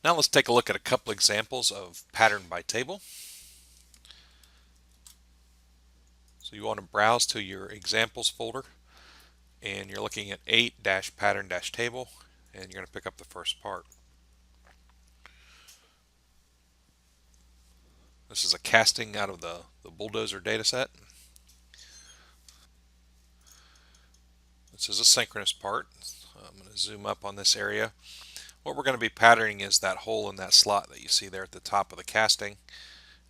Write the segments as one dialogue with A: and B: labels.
A: Now let's take a look at a couple examples of pattern by table. So you want to browse to your examples folder and you're looking at 8-pattern-table and you're going to pick up the first part. This is a casting out of the bulldozer dataset. This is a synchronous part. I'm going to zoom up on this area. What we're going to be patterning is that hole in that slot that you see there at the top of the casting.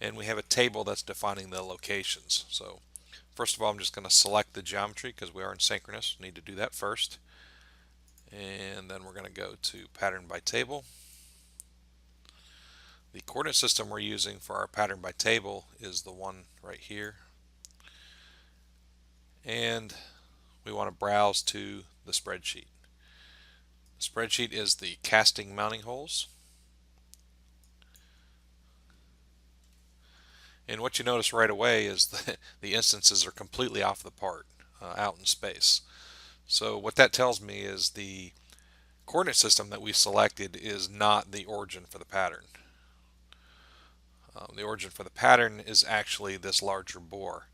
A: And we have a table that's defining the locations. So first of all, I'm just going to select the geometry because we are in synchronous. We need to do that first. And then we're going to go to pattern by table. The coordinate system we're using for our pattern by table is the one right here. And we want to browse to the spreadsheet. The spreadsheet is the casting mounting holes. And what you notice right away is that the instances are completely off the part, out in space. So what that tells me is the coordinate system that we selected is not the origin for the pattern. The origin for the pattern is actually this larger bore.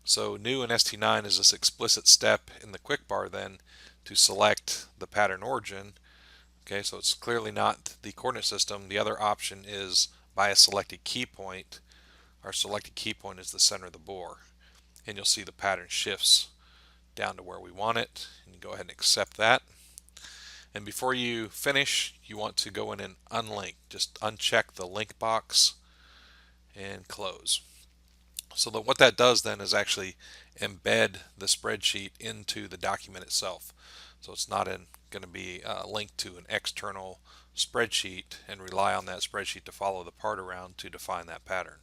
A: So new in ST9 is this explicit step in the quick bar then to select the pattern origin. Okay, so it's clearly not the coordinate system. The other option is by a selected key point. Our selected key point is the center of the bore. And you'll see the pattern shifts down to where we want it. And you go ahead and accept that. And before you finish, you want to go in and unlink. Just uncheck the link box and close. So that what that does then is actually embed the spreadsheet into the document itself. So it's not going to be linked to an external spreadsheet and rely on that spreadsheet to follow the part around to define that pattern.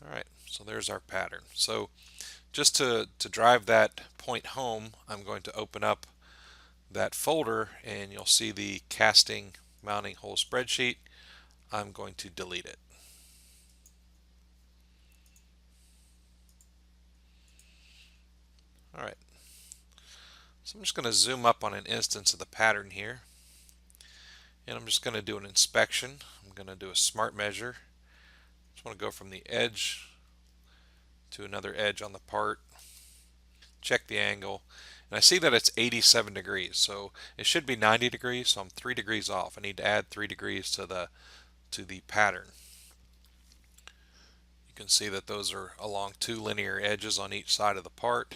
A: All right, so there's our pattern. So just to drive that point home, I'm going to open up that folder and you'll see the casting mounting hole spreadsheet. I'm going to delete it. All right, so I'm just going to zoom up on an instance of the pattern here and I'm just going to do an inspection. I'm going to do a smart measure. Just want to go from the edge to another edge on the part, check the angle, and I see that it's 87 degrees, so it should be 90 degrees, so I'm 3 degrees off. I need to add 3 degrees to the pattern. You can see that those are along two linear edges on each side of the part,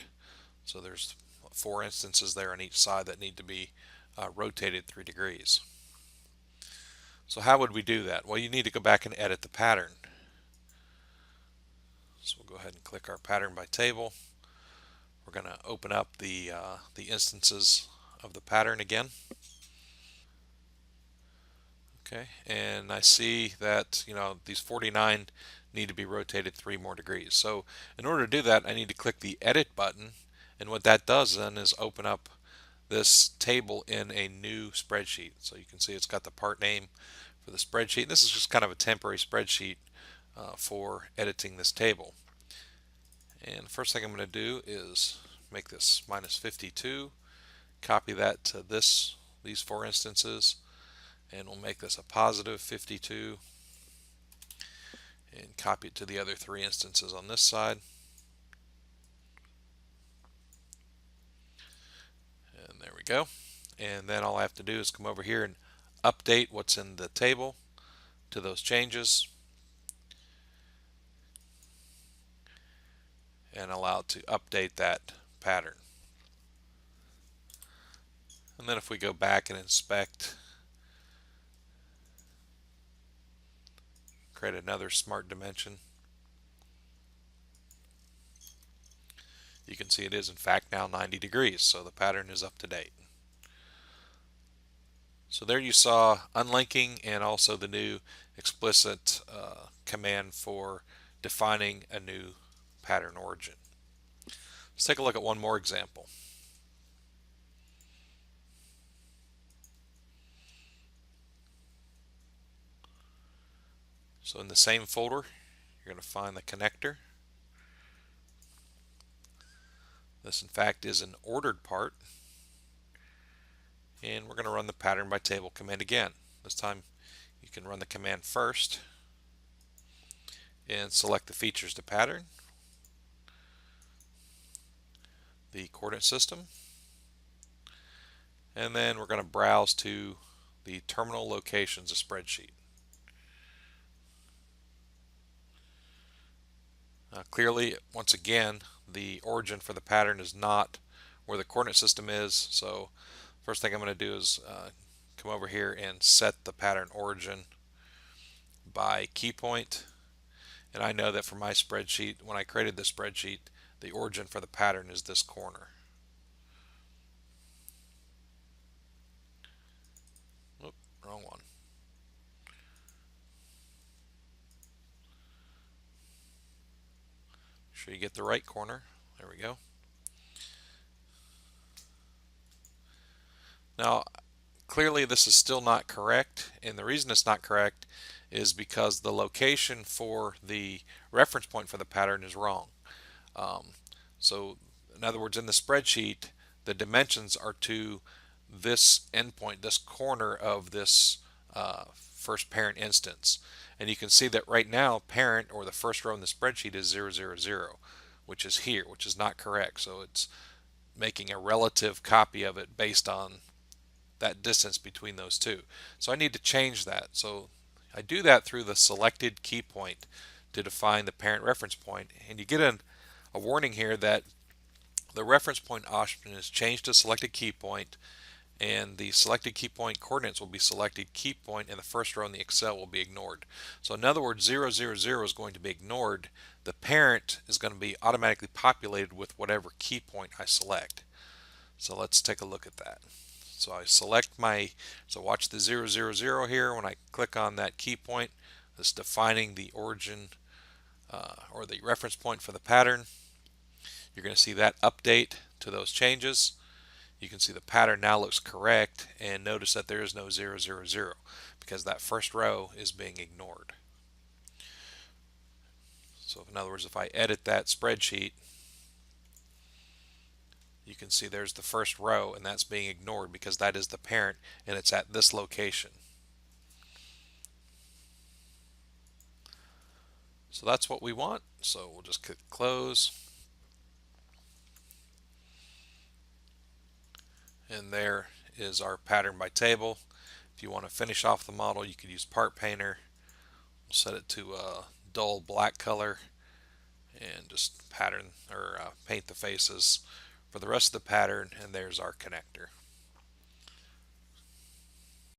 A: so there's 4 instances there on each side that need to be rotated 3 degrees. So how would we do that? Well, you need to go back and edit the pattern. So we'll go ahead and click our pattern by table. We're going to open up the instances of the pattern again. Okay, and I see that these 49 need to be rotated 3 more degrees. So in order to do that, I need to click the edit button, and what that does then is open up this table in a new spreadsheet. So you can see it's got the part name for the spreadsheet. This is just kind of a temporary spreadsheet for editing this table. And the first thing I'm going to do is make this minus 52, copy that to these 4 instances, and we'll make this a positive 52 and copy it to the other 3 instances on this side. And there we go. And then all I have to do is come over here and update what's in the table to those changes and allow it to update that pattern. And then if we go back and inspect, create another smart dimension, you can see it is in fact now 90 degrees, so the pattern is up to date. So there you saw unlinking and also the new explicit command for defining a new pattern origin. Let's take a look at one more example. So in the same folder, you're going to find the connector. This in fact is an ordered part. And we're going to run the pattern by table command again. This time you can run the command first and select the features to pattern, the coordinate system, and then we're going to browse to the terminal locations of spreadsheet. Clearly, once again, the origin for the pattern is not where the coordinate system is, so first thing I'm going to do is come over here and set the pattern origin by key point. And I know that for my spreadsheet, when I created this spreadsheet, the origin for the pattern is this corner. Oop, wrong one. Make sure you get the right corner. There we go. Now, clearly this is still not correct, and the reason it's not correct is because the location for the reference point for the pattern is wrong. So in other words, in the spreadsheet, the dimensions are to this endpoint, this corner of this first parent instance. And you can see that right now parent, or the first row in the spreadsheet, is 0, 0, 0, which is here, which is not correct. So it's making a relative copy of it based on that distance between those two. So I need to change that. So I do that through the selected key point to define the parent reference point. And you get a warning here that the reference point option is changed to selected key point, and the selected key point coordinates will be selected key point, and the first row in the Excel will be ignored. So in other words, 0, 0, 0 is going to be ignored. The parent is going to be automatically populated with whatever key point I select. So let's take a look at that. So I select so watch the 0, 0, 0 here. When I click on that key point, it's defining the origin or the reference point for the pattern. You're going to see that update to those changes. You can see the pattern now looks correct, and notice that there is no 0, 0, 0 because that first row is being ignored. So in other words, if I edit that spreadsheet, you can see there's the first row, and that's being ignored because that is the parent and it's at this location. So that's what we want. So we'll just click close. And there is our pattern by table. If you want to finish off the model, you could use Part Painter. We'll set it to a dull black color and just pattern or paint the faces for the rest of the pattern, and there's our connector.